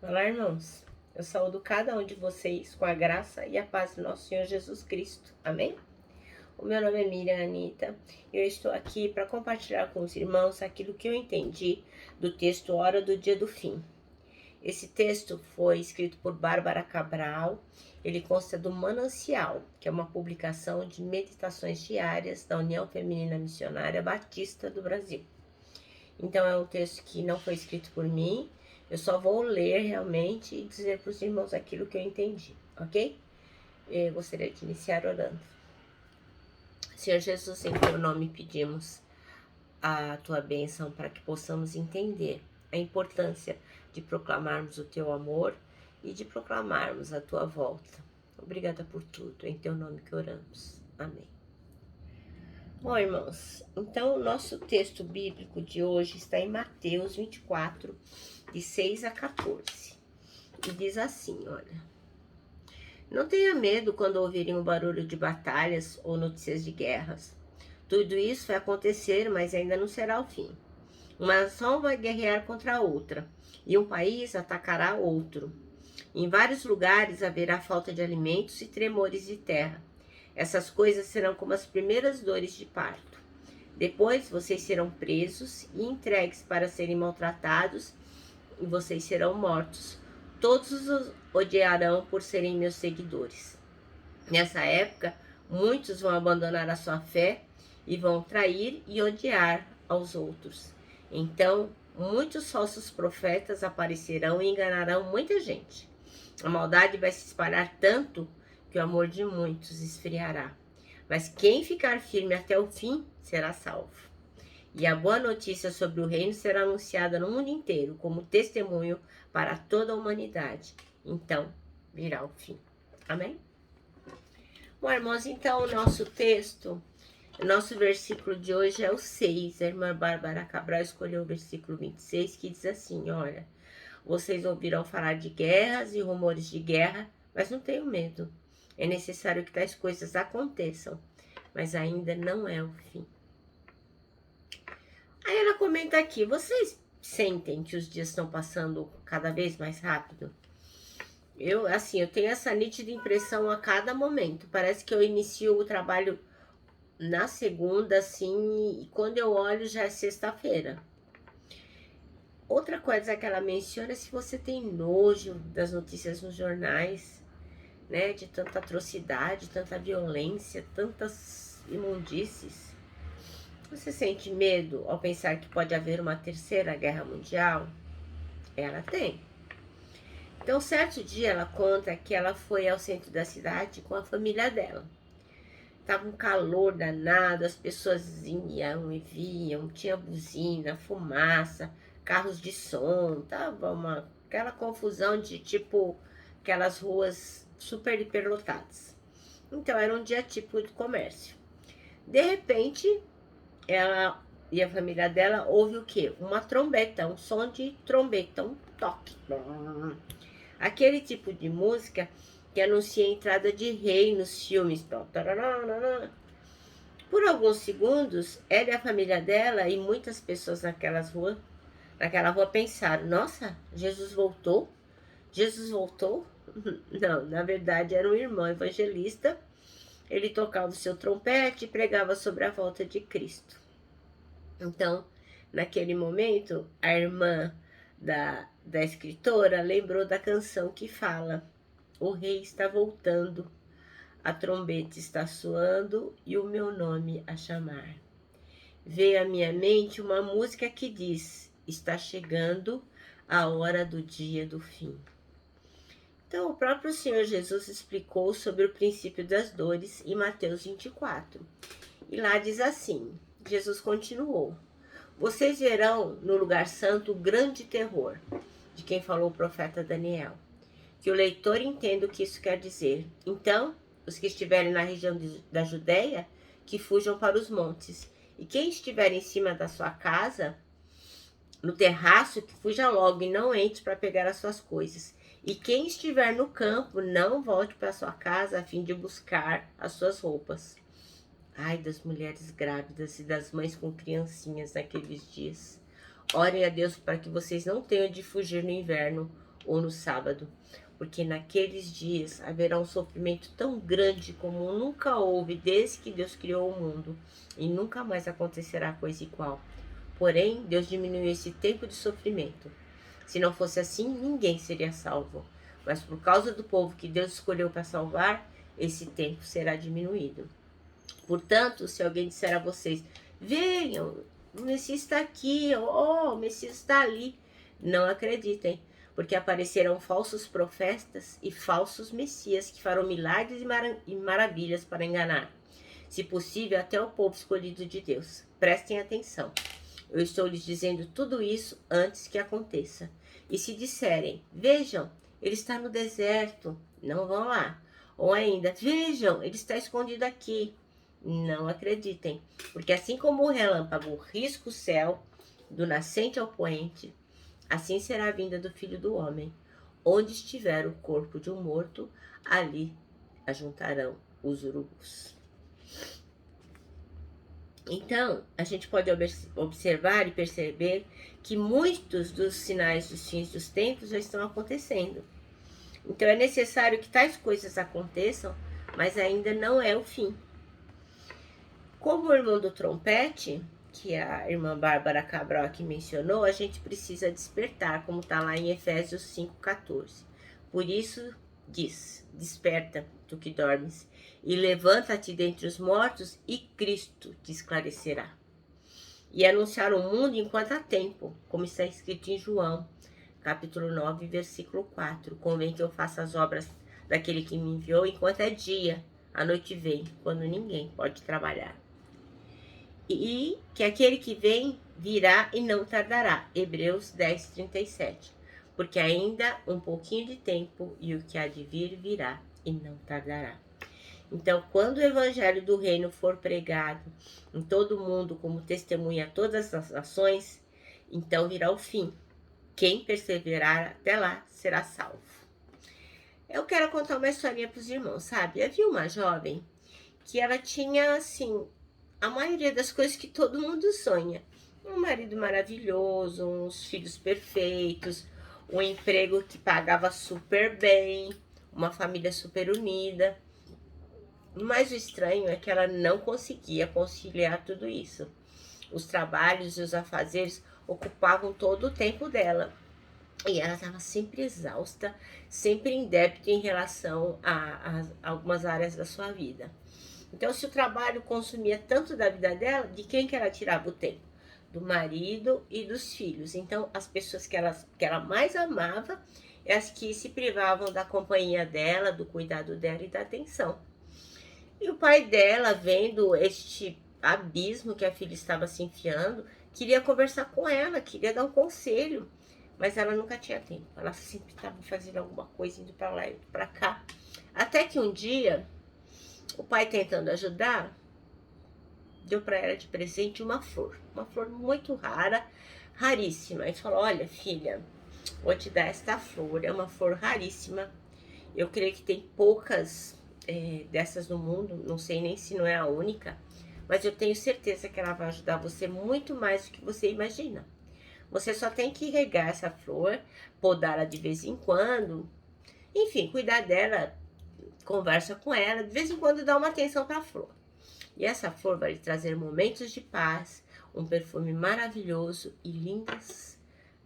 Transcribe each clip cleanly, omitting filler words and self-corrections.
Olá, irmãos. Eu saúdo cada um de vocês com a graça e a paz do nosso Senhor Jesus Cristo. Amém? O meu nome é Miriam Anita e eu estou aqui para compartilhar com os irmãos aquilo que eu entendi do texto Hora do Dia do Fim. Esse texto foi escrito por Bárbara Cabral. Ele consta do Manancial, que é uma publicação de meditações diárias da União Feminina Missionária Batista do Brasil. Então é um texto que não foi escrito por mim, eu só vou ler realmente e dizer para os irmãos aquilo que eu entendi, ok? Eu gostaria de iniciar orando. Senhor Jesus, em teu nome pedimos a tua bênção para que possamos entender a importância de proclamarmos o teu amor e de proclamarmos a tua volta. Obrigada por tudo, em teu nome que oramos. Amém. Bom, irmãos, então o nosso texto bíblico de hoje está em Mateus 24, de 6 a 14. E diz assim, olha: Não tenha medo quando ouvirem o barulho de batalhas ou notícias de guerras. Tudo isso vai acontecer, mas ainda não será o fim. Uma nação vai guerrear contra a outra, e um país atacará outro. Em vários lugares haverá falta de alimentos e tremores de terra. Essas coisas serão como as primeiras dores de parto. Depois vocês serão presos e entregues para serem maltratados, e vocês serão mortos. Todos os odiarão por serem meus seguidores. Nessa época, muitos vão abandonar a sua fé e vão trair e odiar aos outros. Então, muitos falsos profetas aparecerão e enganarão muita gente. A maldade vai se espalhar tanto que o amor de muitos esfriará. Mas quem ficar firme até o fim será salvo. E a boa notícia sobre o reino será anunciada no mundo inteiro como testemunho para toda a humanidade. Então virá o fim. Amém? Bom, irmãos, então o nosso texto, o nosso versículo de hoje é o 6. A irmã Bárbara Cabral escolheu o versículo 26, que diz assim, olha: Vocês ouvirão falar de guerras e rumores de guerra, mas não tenham medo. É necessário que tais coisas aconteçam, mas ainda não é o fim. Aí ela comenta aqui: vocês sentem que os dias estão passando cada vez mais rápido? Eu tenho essa nítida impressão a cada momento. Parece que eu inicio o trabalho na segunda, assim, e quando eu olho já é sexta-feira. Outra coisa que ela menciona é se você tem nojo das notícias nos jornais, né? De tanta atrocidade, tanta violência, tantas imundícies. Você sente medo ao pensar que pode haver uma terceira guerra mundial? Ela tem. Então, certo dia ela conta que ela foi ao centro da cidade com a família dela. Tava um calor danado, as pessoas iam e vinham, tinha buzina, fumaça, carros de som, tava aquela confusão de tipo aquelas ruas super hiperlotadas. Então era um dia típico de comércio. De repente, ela e a família dela ouve o quê? Uma trombeta, um som de trombeta, um toque. Aquele tipo de música que anuncia a entrada de rei nos filmes. Por alguns segundos, ela e a família dela e muitas pessoas naquela rua pensaram: nossa, Jesus voltou? Jesus voltou? Não, na verdade era um irmão evangelista. Ele tocava o seu trompete e pregava sobre a volta de Cristo. Então, naquele momento, a irmã da escritora lembrou da canção que fala: o rei está voltando, a trombeta está soando e o meu nome a chamar. Veio à minha mente uma música que diz: está chegando a hora do dia do fim. Então, o próprio Senhor Jesus explicou sobre o princípio das dores em Mateus 24. E lá diz assim, Jesus continuou: vocês verão no lugar santo o grande terror, de quem falou o profeta Daniel. Que o leitor entenda o que isso quer dizer. Então, os que estiverem na região da Judéia, que fujam para os montes. E quem estiver em cima da sua casa, no terraço, que fuja logo e não entre para pegar as suas coisas. E quem estiver no campo, não volte para sua casa a fim de buscar as suas roupas. Ai das mulheres grávidas e das mães com criancinhas naqueles dias. Orem a Deus para que vocês não tenham de fugir no inverno ou no sábado, porque naqueles dias haverá um sofrimento tão grande como nunca houve desde que Deus criou o mundo, e nunca mais acontecerá coisa igual. Porém, Deus diminuiu esse tempo de sofrimento. Se não fosse assim, ninguém seria salvo. Mas por causa do povo que Deus escolheu para salvar, esse tempo será diminuído. Portanto, se alguém disser a vocês, venham, o Messias está aqui, o Messias está ali, não acreditem, porque aparecerão falsos profetas e falsos messias que farão milagres e maravilhas para enganar, se possível, até o povo escolhido de Deus. Prestem atenção. Eu estou lhes dizendo tudo isso antes que aconteça. E se disserem, vejam, ele está no deserto, não vão lá. Ou ainda, vejam, ele está escondido aqui. Não acreditem, porque assim como o relâmpago risca o céu, do nascente ao poente, assim será a vinda do Filho do Homem. Onde estiver o corpo de um morto, ali ajuntarão os urubus. Então, a gente pode observar e perceber que muitos dos sinais dos fins dos tempos já estão acontecendo. Então, é necessário que tais coisas aconteçam, mas ainda não é o fim. Como o irmão do trompete, que a irmã Bárbara Cabral aqui mencionou, a gente precisa despertar, como está lá em Efésios 5,14. Por isso diz, desperta, tu que dormes, e levanta-te dentre os mortos, e Cristo te esclarecerá. E anunciar o mundo enquanto há tempo, como está escrito em João, capítulo 9, versículo 4. Convém que eu faça as obras daquele que me enviou enquanto é dia, a noite vem, quando ninguém pode trabalhar. E que aquele que vem virá e não tardará. Hebreus 10, 37. Porque ainda um pouquinho de tempo e o que há de vir virá e não tardará. Então, quando o evangelho do reino for pregado em todo o mundo como testemunha a todas as nações, então virá o fim. Quem perseverar até lá será salvo. Eu quero contar uma historinha para os irmãos, sabe? Havia uma jovem que ela tinha, assim, a maioria das coisas que todo mundo sonha. Um marido maravilhoso, uns filhos perfeitos, um emprego que pagava super bem, uma família super unida. Mas o estranho é que ela não conseguia conciliar tudo isso. Os trabalhos e os afazeres ocupavam todo o tempo dela. E ela estava sempre exausta, sempre em débito em relação a algumas áreas da sua vida. Então, se o trabalho consumia tanto da vida dela, de quem que ela tirava o tempo? Do marido e dos filhos. Então, as pessoas que ela mais amava, é as que se privavam da companhia dela, do cuidado dela e da atenção. E o pai dela, vendo este abismo que a filha estava se enfiando, queria conversar com ela, queria dar um conselho, mas ela nunca tinha tempo. Ela sempre estava fazendo alguma coisa, indo para lá e para cá. Até que um dia, o pai, tentando ajudar, deu para ela de presente uma flor muito rara, raríssima, e falou: olha, filha, vou te dar esta flor, é uma flor raríssima. Eu creio que tem poucas dessas no mundo, não sei nem se não é a única, mas eu tenho certeza que ela vai ajudar você muito mais do que você imagina. Você só tem que regar essa flor, podá-la de vez em quando, enfim, cuidar dela, conversa com ela, de vez em quando dá uma atenção para a flor. E essa flor vai lhe trazer momentos de paz, um perfume maravilhoso e lindas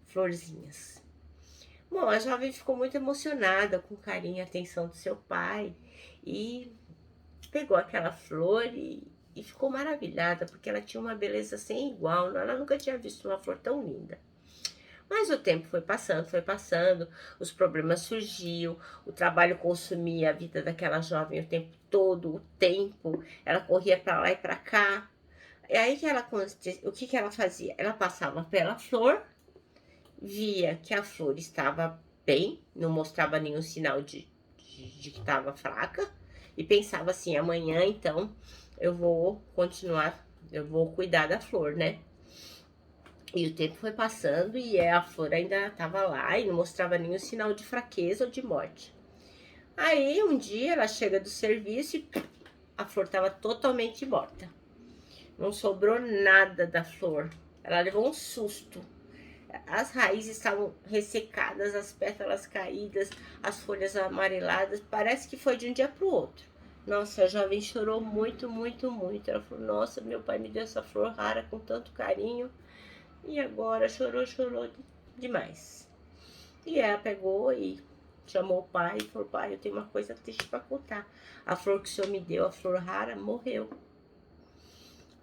florzinhas. Bom, a jovem ficou muito emocionada com o carinho e atenção do seu pai e pegou aquela flor e ficou maravilhada, porque ela tinha uma beleza sem igual, ela nunca tinha visto uma flor tão linda. Mas o tempo foi passando, os problemas surgiam, o trabalho consumia a vida daquela jovem o tempo todo, ela corria para lá e para cá. E aí o que ela fazia? Ela passava pela flor, via que a flor estava bem, não mostrava nenhum sinal de que estava fraca, e pensava assim: amanhã então eu vou continuar, eu vou cuidar da flor, né? E o tempo foi passando e a flor ainda estava lá e não mostrava nenhum sinal de fraqueza ou de morte. Aí um dia ela chega do serviço e a flor estava totalmente morta. Não sobrou nada da flor. Ela levou um susto. As raízes estavam ressecadas, as pétalas caídas, as folhas amareladas. Parece que foi de um dia para o outro. Nossa, a jovem chorou muito, muito, muito. Ela falou, nossa, meu pai me deu essa flor rara com tanto carinho. E agora chorou demais. E ela pegou e chamou o pai e falou, pai, eu tenho uma coisa triste para contar. A flor que o senhor me deu, a flor rara, morreu.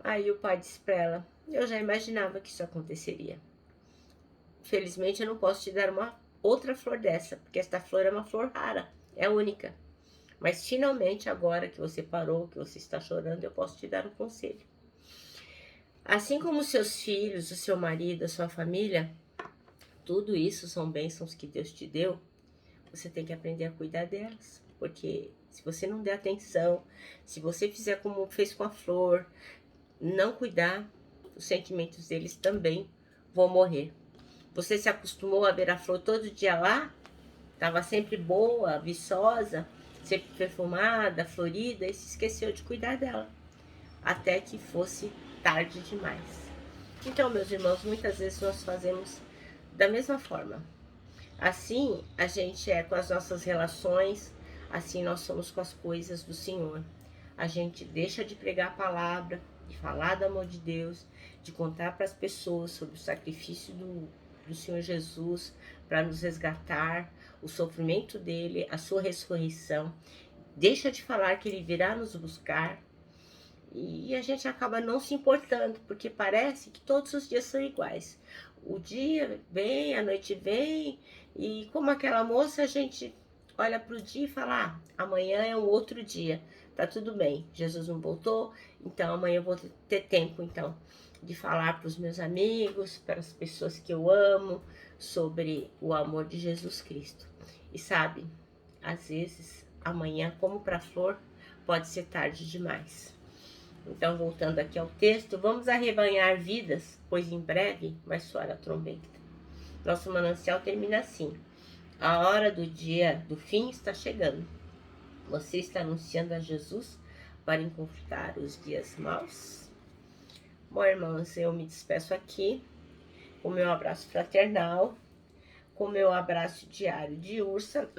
Aí o pai disse para ela, eu já imaginava que isso aconteceria. Felizmente eu não posso te dar uma outra flor dessa, porque esta flor é uma flor rara, é única. Mas finalmente agora que você parou, que você está chorando, eu posso te dar um conselho. Assim como os seus filhos, o seu marido, a sua família, tudo isso são bênçãos que Deus te deu, você tem que aprender a cuidar delas. Porque se você não der atenção, se você fizer como fez com a flor, não cuidar, os sentimentos deles também vão morrer. Você se acostumou a ver a flor todo dia lá? Estava sempre boa, viçosa, sempre perfumada, florida, e se esqueceu de cuidar dela. Até que fosse tarde demais. Então, meus irmãos, muitas vezes nós fazemos da mesma forma. Assim a gente é com as nossas relações, assim nós somos com as coisas do Senhor. A gente deixa de pregar a palavra, de falar do amor de Deus, de contar para as pessoas sobre o sacrifício do Senhor Jesus para nos resgatar, o sofrimento dele, a sua ressurreição. Deixa de falar que ele virá nos buscar. E a gente acaba não se importando, porque parece que todos os dias são iguais. O dia vem, a noite vem, e como aquela moça, a gente olha para o dia e fala, amanhã é um outro dia, tá tudo bem, Jesus não voltou, então amanhã eu vou ter tempo, então, de falar para os meus amigos, para as pessoas que eu amo, sobre o amor de Jesus Cristo. E sabe, às vezes, amanhã, como para a flor, pode ser tarde demais. Então, voltando aqui ao texto, vamos arrebanhar vidas, pois em breve vai soar a trombeta. Nosso manancial termina assim: a hora do dia do fim está chegando. Você está anunciando a Jesus para encurtar os dias maus? Bom, irmãos, eu me despeço aqui com meu abraço fraternal, com meu abraço diário de ursa.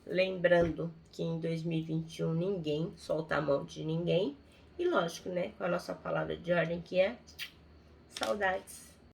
Lembrando que em 2021 ninguém solta a mão de ninguém. E lógico, né, com a nossa palavra de ordem que é saudades.